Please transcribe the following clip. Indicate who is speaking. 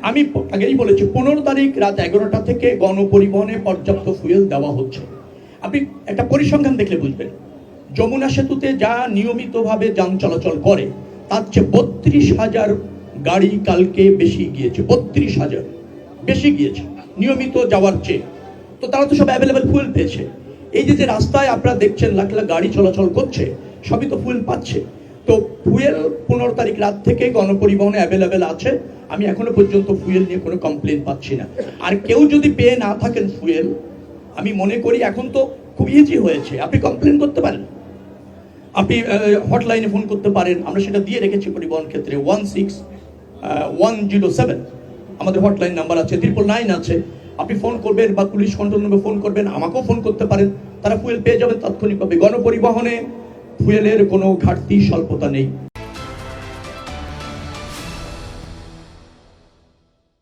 Speaker 1: আমি আগেই বলেছি 15 তারিখ রাত 11টা থেকে গণপরিবহনে পর্যাপ্ত ফুয়েল দেওয়া হচ্ছে। আপনি একটা পরিসংখ্যান দেখলে বুঝবেন, যমুনা সেতুতে যা নিয়মিতভাবে যান চলাচল করে তার চেয়ে 32,000 গাড়ি কালকে বেশি গিয়েছে, 32,000 বেশি গিয়েছে নিয়মিত যাওয়ার চেয়ে। তো তারা তো সব অ্যাভেলেবেল ফুয়েল পেয়েছে। এই যে রাস্তায় আপনারা দেখছেন লাখ লাখ গাড়ি চলাচল করছে, সবই তো ফুয়েল পাচ্ছে। তো ফুয়েল 15 তারিখ রাত থেকে গণপরিবহনে অ্যাভেলেবেল আছে। আমি এখনো পর্যন্ত ফুয়েল নিয়ে কোনো কমপ্লেন পাচ্ছি না। আর কেউ যদি পেয়ে না থাকেন ফুয়েল, আমি মনে করি এখন তো খুব ইজি হয়েছে, আপনি কমপ্লেন করতে পারেন, আপনি হটলাইনে ফোন করতে পারেন। আমরা সেটা দিয়ে রেখেছি পরিবহন ক্ষেত্রে 16107 আমাদের হটলাইন নাম্বার আছে, 999 আছে। আপনি ফোন করবেন বা পুলিশ কন্ট্রোল রুমে ফোন করবেন, আমাকেও ফোন করতে পারেন, তারা ফুয়েল পেয়ে যাবেন তাৎক্ষণিকভাবে। গণপরিবহনে ফুয়েলের কোনো ঘাটতি স্বল্পতা নেই।